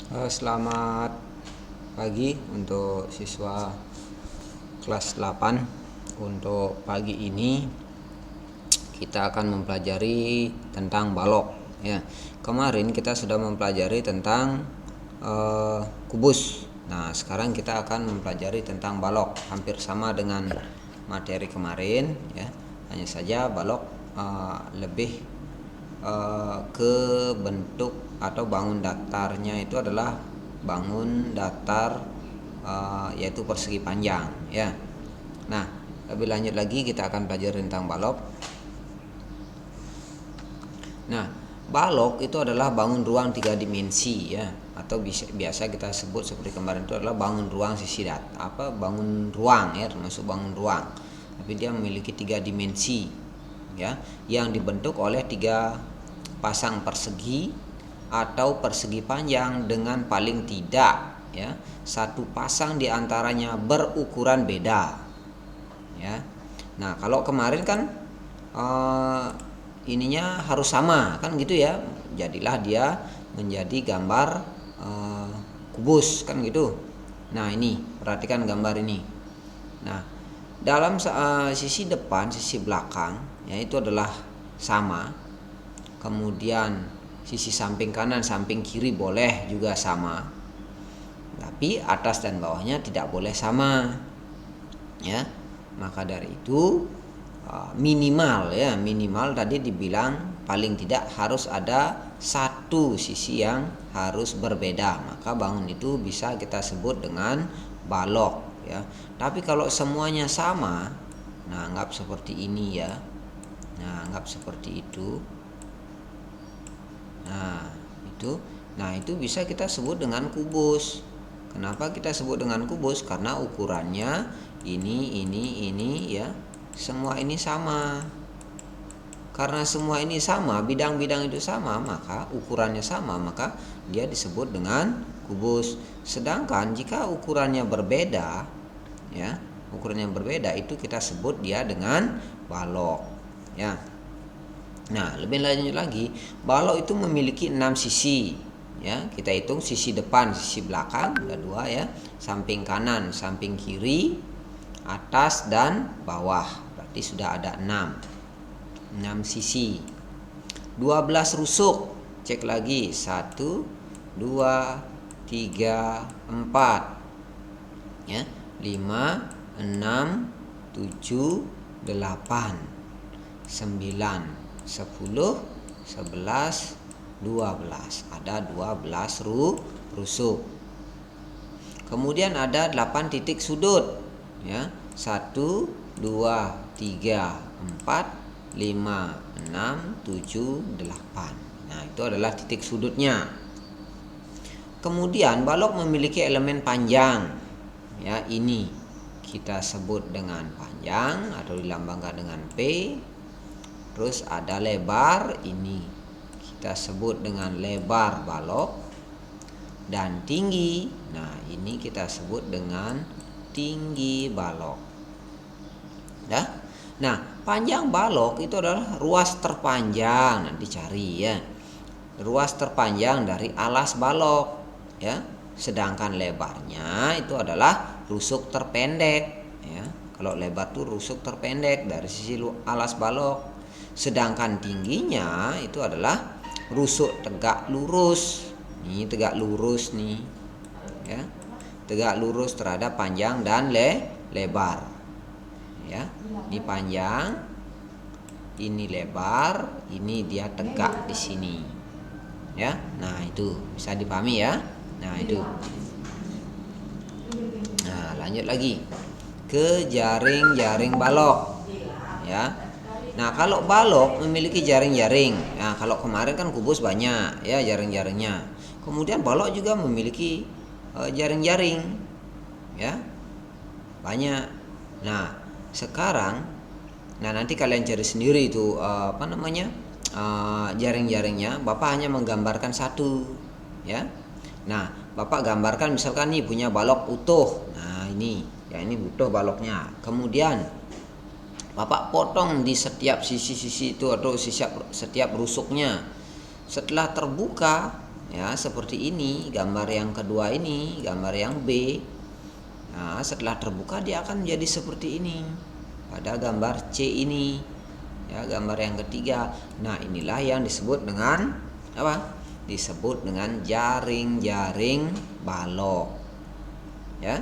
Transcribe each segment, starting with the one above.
Selamat pagi untuk siswa kelas 8. Untuk pagi ini kita akan mempelajari tentang balok ya. Kemarin kita sudah mempelajari tentang kubus. Nah, sekarang kita akan mempelajari tentang balok, hampir sama dengan materi kemarin ya. Hanya saja balok lebih ke bentuk atau bangun datarnya itu adalah bangun datar yaitu persegi panjang ya. Nah, lebih lanjut lagi kita akan belajar tentang balok. Nah, balok itu adalah bangun ruang 3 dimensi ya, atau biasa kita sebut seperti kemarin itu adalah bangun ruang bangun ruang ya, termasuk bangun ruang. Tapi dia memiliki 3 dimensi ya, yang dibentuk oleh 3 pasang persegi atau persegi panjang dengan paling tidak ya satu pasang diantaranya berukuran beda ya. Nah, kalau kemarin kan ininya harus sama kan gitu ya, jadilah dia menjadi gambar kubus kan gitu. Nah, ini perhatikan gambar ini. Nah, dalam sisi depan, sisi belakang ya itu adalah sama. Kemudian sisi samping kanan, samping kiri boleh juga sama. Tapi atas dan bawahnya tidak boleh sama. Ya. Maka dari itu minimal tadi dibilang paling tidak harus ada satu sisi yang harus berbeda. Maka bangun itu bisa kita sebut dengan balok ya. Tapi kalau semuanya sama, nah anggap seperti ini ya. Nah, anggap seperti itu. Nah, itu bisa kita sebut dengan kubus. Kenapa kita sebut dengan kubus? Karena ukurannya ini ya. Semua ini sama. Karena semua ini sama, bidang-bidang itu sama, maka ukurannya sama, maka dia disebut dengan kubus. Sedangkan jika ukurannya berbeda ya, itu kita sebut dia dengan balok ya. Nah, lebih lanjut lagi, balok itu memiliki 6 sisi ya. Kita hitung sisi depan, sisi belakang, ada 2 ya. Samping kanan, samping kiri, atas dan bawah. Berarti sudah ada 6 sisi. 12 rusuk. Cek lagi, 1 2 3 4 ya. 5 6 7 8 9 10, 11, 12. Ada 12 rusuk. Kemudian ada 8 titik sudut ya. 1 2 3 4 5 6 7 8. Nah, itu adalah titik sudutnya. Kemudian balok memiliki elemen panjang ya, ini kita sebut dengan panjang atau dilambangkan dengan P. Terus ada lebar, ini kita sebut dengan lebar balok. Dan tinggi, nah ini kita sebut dengan tinggi balok. Nah, panjang balok itu adalah ruas terpanjang, nanti cari ya. Ruas terpanjang dari alas balok ya. Sedangkan lebarnya itu adalah rusuk terpendek ya. Kalau lebar itu rusuk terpendek dari sisi alas balok. Sedangkan tingginya itu adalah rusuk tegak lurus. Ini tegak lurus nih ya. Tegak lurus terhadap panjang dan lebar. Ya. Ini panjang, ini lebar, ini dia tegak di sini. Ya. Nah, itu bisa dipahami ya. Nah, itu. Nah, lanjut lagi ke jaring-jaring balok. Ya. Nah, kalau balok memiliki jaring-jaring. Nah, kalau kemarin kan kubus banyak ya jaring-jaringnya. Kemudian balok juga memiliki jaring-jaring ya. Banyak. Nah, sekarang nanti kalian cari sendiri itu jaring-jaringnya. Bapak hanya menggambarkan satu ya. Nah, Bapak gambarkan misalkan nih punya balok utuh. Nah, ini utuh baloknya. Kemudian Bapak potong di setiap sisi-sisi itu atau setiap rusuknya. Setelah terbuka, Ya, seperti ini gambar yang kedua ini, gambar yang B. Nah, setelah terbuka dia akan menjadi seperti ini pada gambar C ini. Ya, gambar yang ketiga. Nah, inilah yang disebut dengan apa? Disebut dengan jaring-jaring balok. Ya.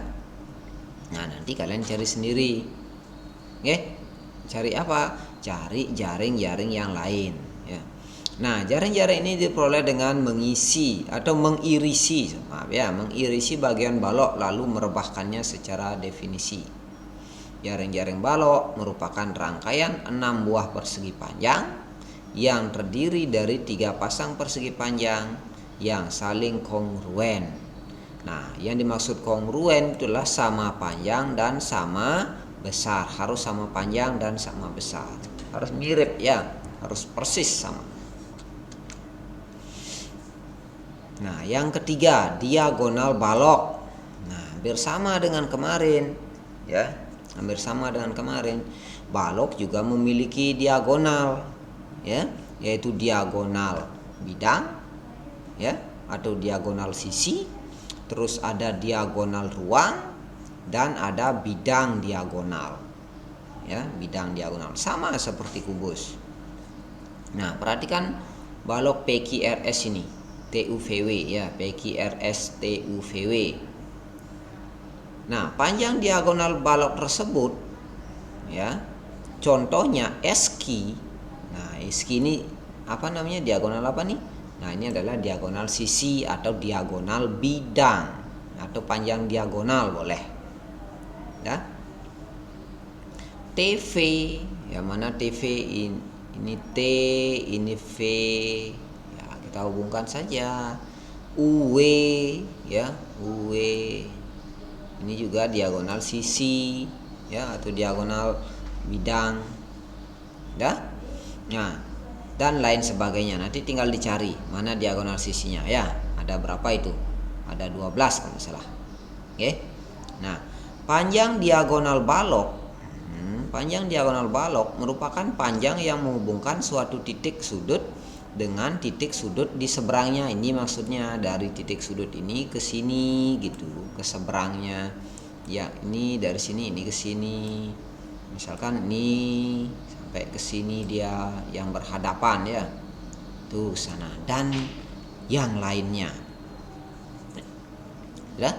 Nah, nanti kalian cari sendiri. Oke? Cari apa? Cari jaring-jaring yang lain, ya. Nah, jaring-jaring ini diperoleh dengan mengisi atau mengirisi, maaf ya, mengirisi bagian balok lalu merebahkannya secara definisi. Jaring-jaring balok merupakan rangkaian 6 buah persegi panjang yang terdiri dari 3 pasang persegi panjang yang saling kongruen. Nah, yang dimaksud kongruen itulah sama panjang dan sama besar. Harus sama panjang dan sama besar. Harus mirip ya, harus persis sama. Nah, yang ketiga, diagonal balok. Nah, hampir sama dengan kemarin, ya. Hampir sama dengan kemarin. Balok juga memiliki diagonal, ya, yaitu diagonal bidang, ya, atau diagonal sisi. Terus ada diagonal ruang dan ada bidang diagonal. Ya, bidang diagonal sama seperti kubus. Nah, perhatikan balok PQRS ini. TUVW ya, PQRS TUVW. Nah, panjang diagonal balok tersebut ya. Contohnya SQ. Nah, SQ ini apa namanya? Diagonal apa nih? Nah, ini adalah diagonal sisi atau diagonal bidang atau panjang diagonal boleh. Ya. TV, yang mana TV ini T, ini V. Ya, kita hubungkan saja. UW ya, UW. Ini juga diagonal sisi ya atau diagonal bidang. Ya. Nah, dan lain sebagainya. Nanti tinggal dicari mana diagonal sisinya ya. Ada berapa itu? Ada 12 kalau salah. Oke. Nah, panjang diagonal balok. Panjang diagonal balok merupakan panjang yang menghubungkan suatu titik sudut dengan titik sudut di seberangnya. Ini maksudnya dari titik sudut ini ke sini gitu, ke seberangnya. Ya, ini dari sini ini ke sini. Misalkan ini sampai ke sini dia yang berhadapan ya. Tuh sana dan yang lainnya. Ya.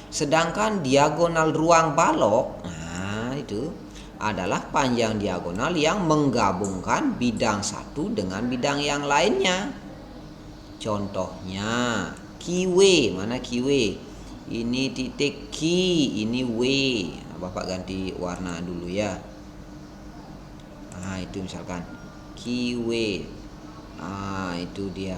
Sedangkan diagonal ruang balok, nah itu adalah panjang diagonal yang menggabungkan bidang satu dengan bidang yang lainnya. Contohnya QW, mana QW? Ini titik Q, ini W. Nah, Bapak ganti warna dulu ya. Nah, itu misalkan QW. Nah, itu dia.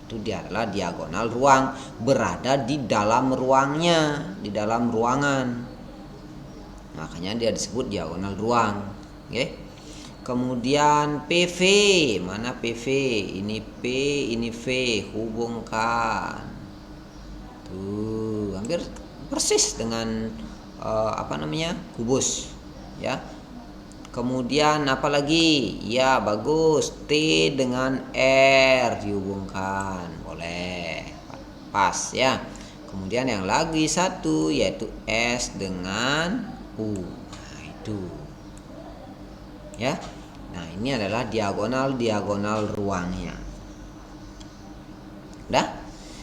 Itu dia adalah diagonal ruang, berada di dalam ruangnya, di dalam ruangan. Makanya dia disebut diagonal ruang. Oke. Kemudian PV, mana PV? Ini P, ini V, hubungkan. Tuh, hampir persis dengan kubus, ya. Kemudian apalagi? Ya, bagus. T dengan R dihubungkan. Boleh. Pas ya. Kemudian yang lagi satu yaitu S dengan Nah, itu. Ya. Nah, ini adalah diagonal ruangnya. Dah?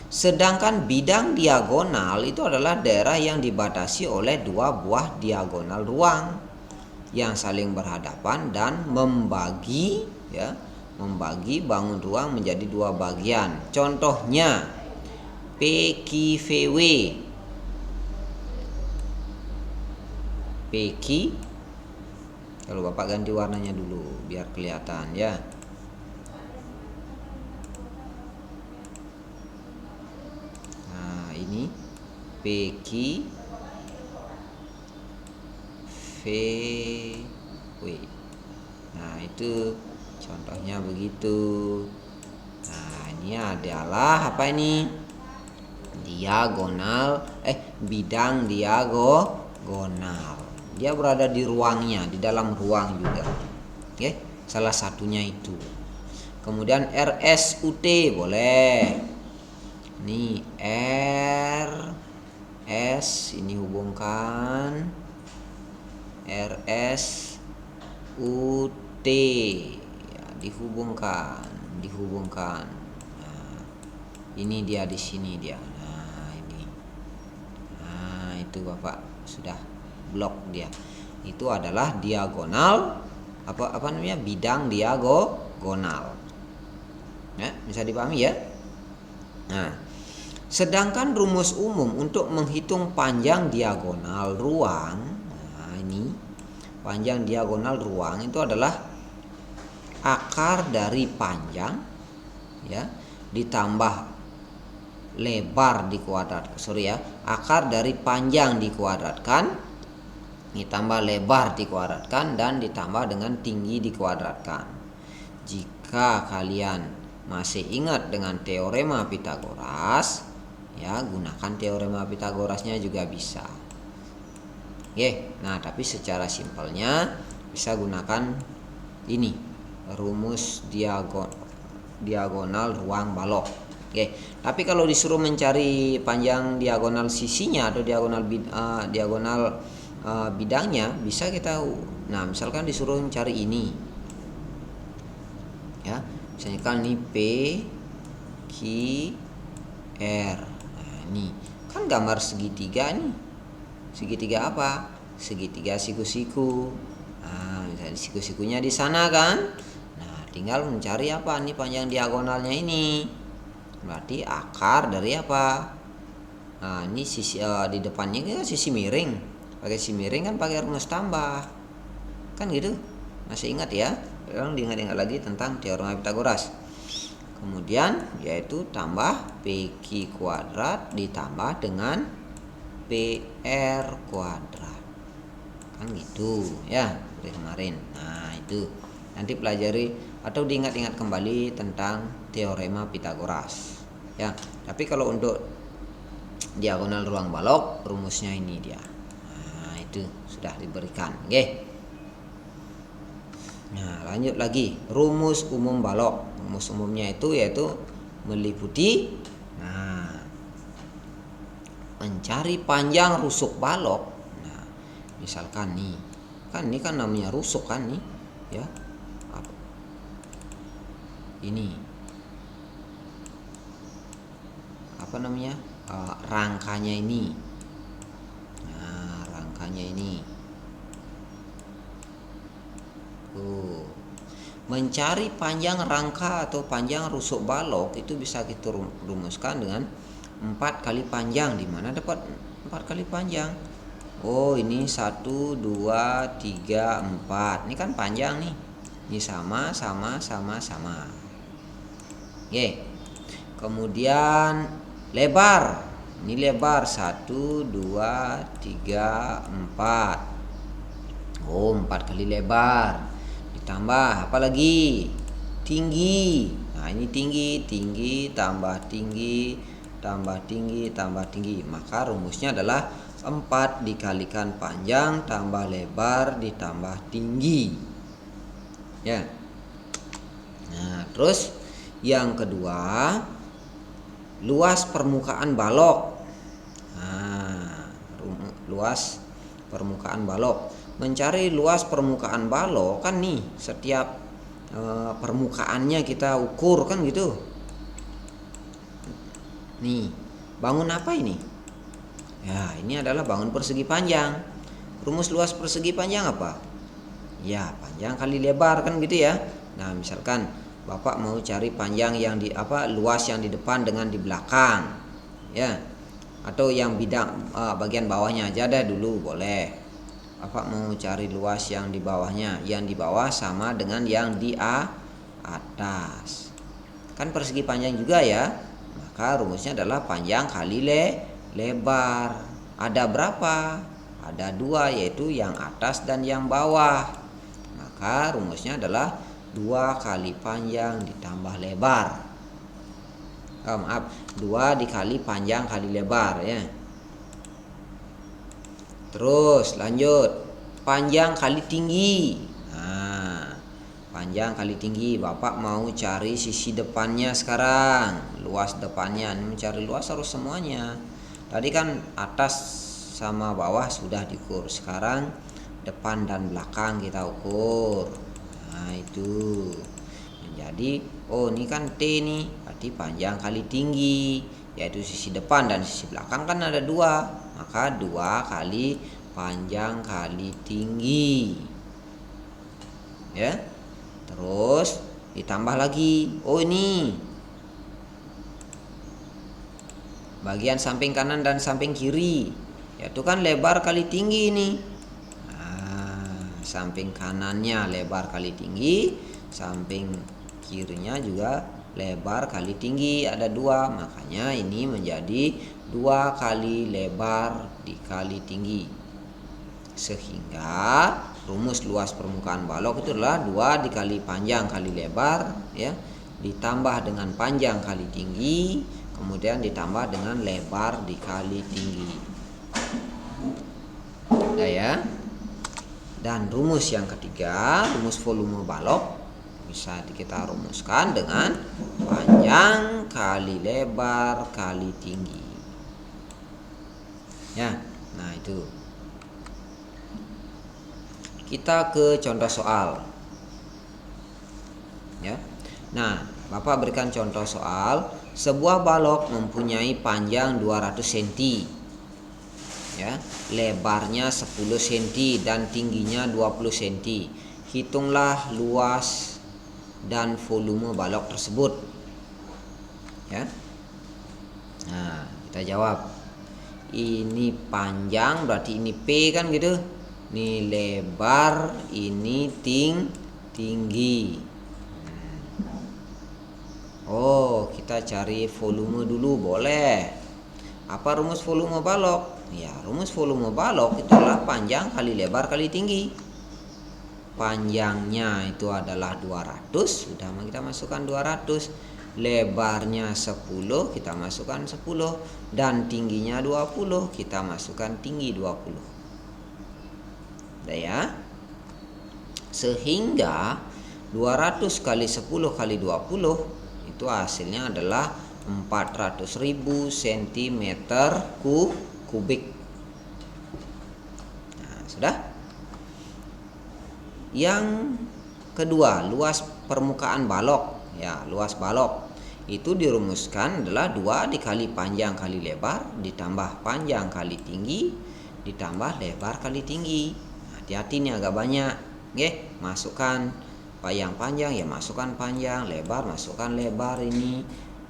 Sedangkan bidang diagonal itu adalah daerah yang dibatasi oleh 2 buah diagonal ruang yang saling berhadapan dan membagi bangun ruang menjadi 2 bagian. Contohnya PQVW. PQ, kalau Bapak ganti warnanya dulu biar kelihatan ya. Nah, ini PQ VW. Nah, itu contohnya begitu. Nah, ini adalah apa ini? Bidang diagonal. Dia berada di ruangnya, di dalam ruang juga. Oke, salah satunya itu. Kemudian RSUT boleh. Ini R S, ini hubungkan RS UT ya, dihubungkan. Nah, ini dia di sini dia. Nah, ini. Nah, itu Bapak sudah blok dia. Itu adalah diagonal apa namanya? Bidang diagonal. Ya, bisa dipahami ya? Nah, sedangkan rumus umum untuk menghitung panjang diagonal ruang, nah ini panjang diagonal ruang itu adalah akar dari panjang ya ditambah lebar akar dari panjang dikuadratkan ditambah lebar dikuadratkan dan ditambah dengan tinggi dikuadratkan. Jika kalian masih ingat dengan teorema Pitagoras, ya gunakan teorema Pitagorasnya juga bisa. Oke, nah tapi secara simpelnya bisa gunakan ini rumus diagonal ruang balok. Oke, tapi kalau disuruh mencari panjang diagonal sisinya atau diagonal bidangnya bisa kita. Nah, misalkan disuruh mencari ini, ya, misalkan ini P Q R. Nah, ini kan gambar segitiga nih. Segitiga apa? Segitiga siku-siku. Nah, misalnya siku-sikunya di sana kan. Nah, tinggal mencari apa nih panjang diagonalnya ini. Berarti akar dari apa? Nah, ini sisi di depannya kan sisi miring. Pakai sisi miring kan pakai rumus tambah. Kan gitu. Masih ingat ya? Sekarang diingat-ingat lagi tentang teorema Pitagoras. Kemudian yaitu tambah PQ kuadrat ditambah dengan PR kuadrat. Kan gitu ya dari kemarin. Nah, itu nanti pelajari atau diingat-ingat kembali tentang teorema Pitagoras. Ya, tapi kalau untuk diagonal ruang balok rumusnya ini dia. Nah, itu sudah diberikan. Oke. Nah, lanjut lagi rumus umum balok. Rumus umumnya itu yaitu meliputi mencari panjang rusuk balok. Nah, misalkan nih, kan ini kan namanya rusuk kan nih, ya. Ini apa namanya? Rangkanya ini. Nah, rangkanya ini. Mencari panjang rangka atau panjang rusuk balok itu bisa kita rumuskan dengan 4 kali panjang. Di mana dapat 4 kali panjang? Oh, ini 1, 2, 3, 4. Ini kan panjang nih. Ini sama. Oke. Kemudian lebar. Ini lebar 1, 2, 3, 4. Oh, 4 kali lebar. Ditambah apa lagi? Tinggi. Nah, ini tinggi tambah tinggi tambah tinggi. Maka rumusnya adalah 4 dikalikan panjang tambah lebar ditambah tinggi. Ya. Nah, terus yang kedua, luas permukaan balok. Nah, luas permukaan balok. Mencari luas permukaan balok kan nih, setiap permukaannya kita ukur kan gitu. Nih, bangun apa ini? Ya, ini adalah bangun persegi panjang. Rumus luas persegi panjang apa? Ya, panjang kali lebar kan gitu ya. Nah, misalkan Bapak mau cari panjang yang luas yang di depan dengan di belakang. Ya. Atau yang bagian bawahnya aja dah dulu boleh. Bapak mau cari luas yang di bawahnya. Yang di bawah sama dengan yang di atas. Kan persegi panjang juga ya. Maka rumusnya adalah panjang kali lebar. Ada berapa? Ada 2, yaitu yang atas dan yang bawah. Maka rumusnya adalah 2 kali panjang ditambah lebar. 2 dikali panjang kali lebar ya. Terus lanjut, panjang kali tinggi. Nah, panjang kali tinggi. Bapak mau cari sisi depannya sekarang, luas depannya. Ini mencari luas harus semuanya. Tadi kan atas sama bawah sudah diukur. Sekarang depan dan belakang kita ukur. Nah itu menjadi, oh ini kan T nih, berarti panjang kali tinggi, yaitu sisi depan dan sisi belakang kan ada 2, maka 2 kali panjang kali tinggi, ya. Terus ditambah lagi, oh ini bagian samping kanan dan samping kiri, yaitu kan lebar kali tinggi ini. Samping kanannya lebar kali tinggi, samping kirinya juga lebar kali tinggi, ada 2, makanya ini menjadi 2 kali lebar dikali tinggi. Sehingga rumus luas permukaan balok itu adalah 2 dikali panjang kali lebar, ya, ditambah dengan panjang kali tinggi, kemudian ditambah dengan lebar dikali tinggi. Udah ya. Dan rumus yang ketiga, rumus volume balok, bisa kita rumuskan dengan panjang kali lebar kali tinggi. Ya, nah itu. Kita ke contoh soal. Ya. Nah, Bapak berikan contoh soal, sebuah balok mempunyai panjang 200 cm. Ya, lebarnya 10 cm dan tingginya 20 cm. Hitunglah luas dan volume balok tersebut. Ya. Nah, kita jawab. Ini panjang berarti ini P kan gitu. Ini lebar, ini tinggi. Oh, kita cari volume dulu boleh. Apa rumus volume balok? Ya, rumus volume balok itu adalah panjang kali lebar kali tinggi. Panjangnya itu adalah 200, sudah kita masukkan 200. Lebarnya 10, kita masukkan 10. Dan tingginya 20, kita masukkan tinggi 20. Udah ya. Sehingga 200 kali 10 kali 20 itu hasilnya adalah 400.000 cm kubik. Nah, sudah. Yang kedua, luas permukaan balok. Ya, luas balok itu dirumuskan adalah 2 dikali panjang kali lebar ditambah panjang kali tinggi ditambah lebar kali tinggi. Nah, hati-hati nih agak banyak. Oke, masukkan panjang ya masukkan panjang, lebar masukkan lebar, ini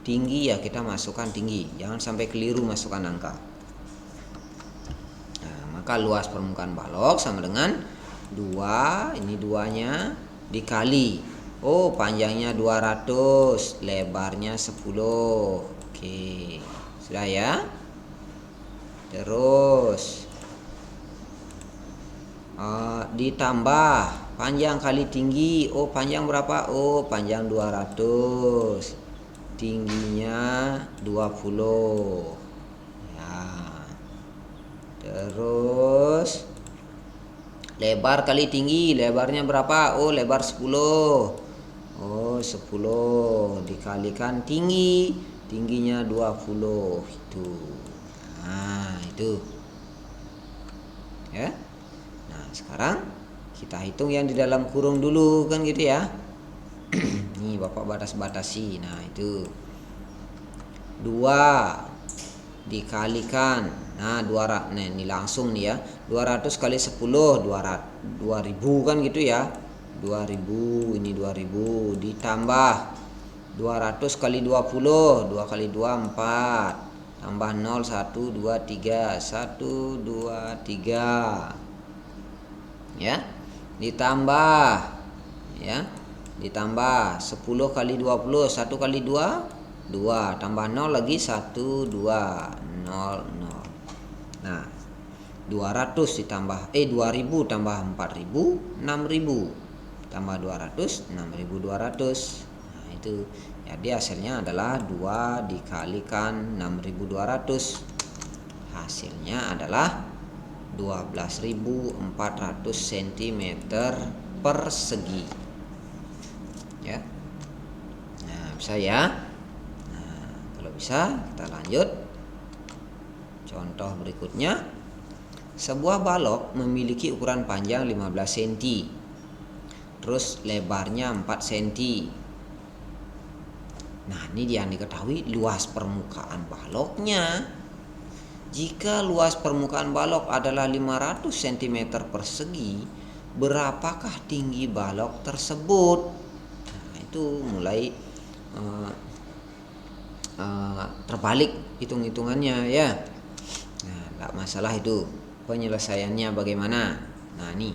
tinggi ya kita masukkan tinggi. Jangan sampai keliru masukkan angka. Nah, maka luas permukaan balok sama dengan 2, ini 2-nya dikali, oh panjangnya 200, lebarnya 10. Oke, sudah ya. Terus ditambah panjang kali tinggi, oh panjang berapa? Oh panjang 200, tingginya 20 ya. Terus lebar kali tinggi, lebarnya berapa? Oh lebar 10, oh 10 dikalikan tinggi, tingginya 20 itu. Nah itu ya. Nah sekarang kita hitung yang di dalam kurung dulu kan gitu ya. Nih Bapak batas-batasi. Nah itu 2 dikalikan, nah 200, nah ini langsung nih ya, 200 kali 10 2000 kan gitu ya, 2000, ini 2000 ditambah 200 kali 20, 2 kali 2 4, tambah 0 1 2 3, 1 2 3 ya, ditambah ya, ditambah 10 kali 20, 1 kali 2 2, tambah 0 lagi 1 2 0 0. Nah 200 ditambah 2000 tambah 4000 6000 tambah 200 6200. Nah itu jadi hasilnya adalah 2 dikalikan 6200, hasilnya adalah 12.400 cm persegi. ya. Nah, bisa ya. Nah, kalau bisa kita lanjut. Contoh berikutnya, sebuah balok memiliki ukuran panjang 15 cm, terus lebarnya 4 cm. Nah, ini yang diketahui luas permukaan baloknya. Jika luas permukaan balok adalah 500 cm persegi, berapakah tinggi balok tersebut? Nah, itu mulai terbalik hitung-hitungannya ya. Nah, tidak masalah itu. Penyelesaiannya bagaimana? Nah, nih.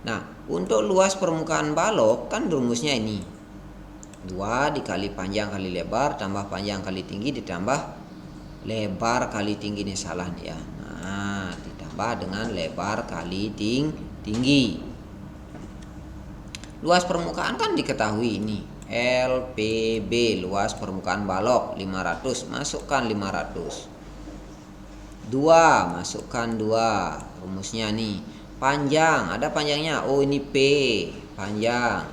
Nah, untuk luas permukaan balok kan rumusnya ini. 2 dikali panjang kali lebar tambah panjang kali tinggi ditambah lebar kali tinggi, ini salah nih ya. Nah, ditambah dengan lebar kali tinggi. Luas permukaan kan diketahui ini. LPB, luas permukaan balok 500, masukkan 500. 2, masukkan 2. Rumusnya nih. Panjang, ada panjangnya. Oh, ini P, panjang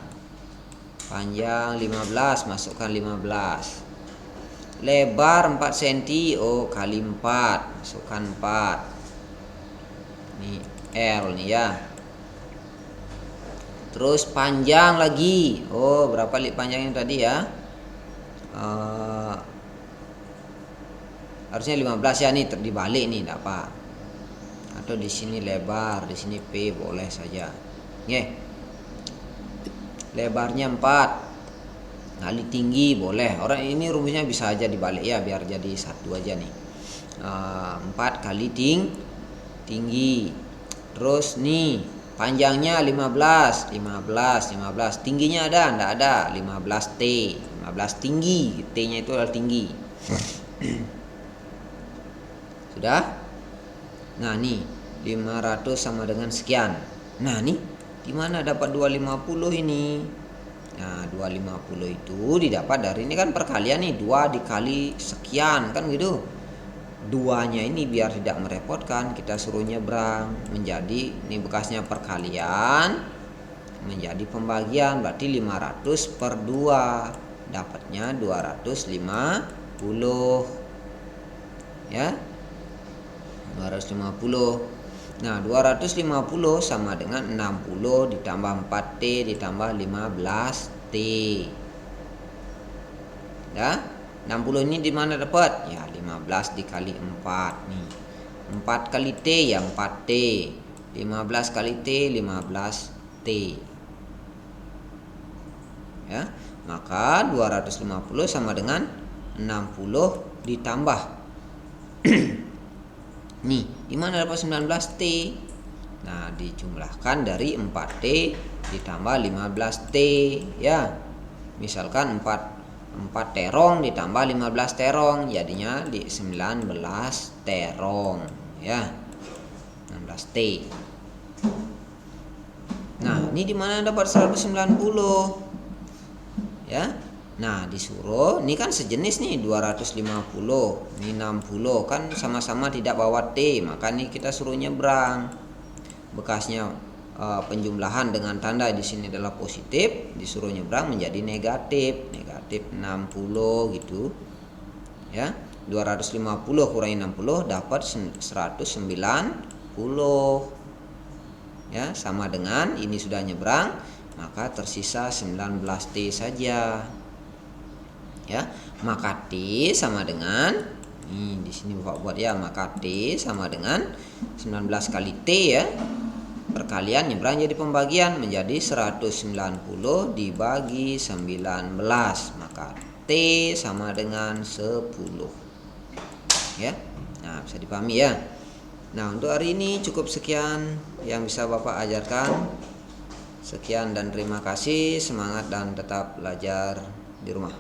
15, masukkan 15. Lebar 4 cm, oh kali 4, masukkan 4. Ini L nih ya. Terus panjang lagi. Oh, berapa panjangnya tadi ya? Harusnya 15 ya, nih dibalik nih, enggak apa. Atau di sini lebar, di sini P boleh saja. Nggih. Lebarnya 4 kali tinggi boleh. Orang ini rumusnya bisa aja dibalik ya, biar jadi satu aja nih. 4 kali tinggi. Terus nih panjangnya 15. Tingginya ada? Enggak ada. 15 T. 15 tinggi. T-nya itu adalah tinggi. Sudah? Nah, nih 500 sama dengan sekian. Nah, nih di mana dapat 250 ini? Nah, 250 itu didapat dari ini kan perkalian nih, 2 dikali sekian kan gitu. 2-nya ini biar tidak merepotkan, kita suruh nyebrang menjadi, ini bekasnya perkalian menjadi pembagian, berarti 500 per 2, dapatnya 250 ya. 250. Nah, 250 sama dengan 60 ditambah 4T ditambah 15T. Ya, 60 ini di mana dapat? Ya, 15 dikali 4 nih. 4 kali T ya 4T. 15 kali T 15T. Ya, maka 250 sama dengan 60 ditambah nih, di mana dapat 19T? Nah, dijumlahkan dari 4T ditambah 15T ya. Misalkan 4 terong ditambah 15 terong, jadinya di 19 terong ya. 16T. Nah, ini di mana dapat 190? Ya. Nah, disuruh, ini kan sejenis nih 250, ini 60 kan sama-sama tidak bawa T, maka nih kita suruh nyebrang. Bekasnya penjumlahan dengan tanda di sini adalah positif, disuruh nyebrang menjadi negatif 60 gitu. Ya, 250 kurangi 60 dapat 190. Ya, sama dengan ini sudah nyebrang, maka tersisa 19T saja. Ya, maka T sama dengan ini di sini Bapak buat ya, maka T sama dengan 19 kali T ya. Perkalian nyebrang jadi pembagian menjadi 190 dibagi 19, maka T sama dengan 10. Ya. Nah, bisa dipahami ya. Nah, untuk hari ini cukup sekian yang bisa Bapak ajarkan. Sekian dan terima kasih. Semangat dan tetap belajar di rumah.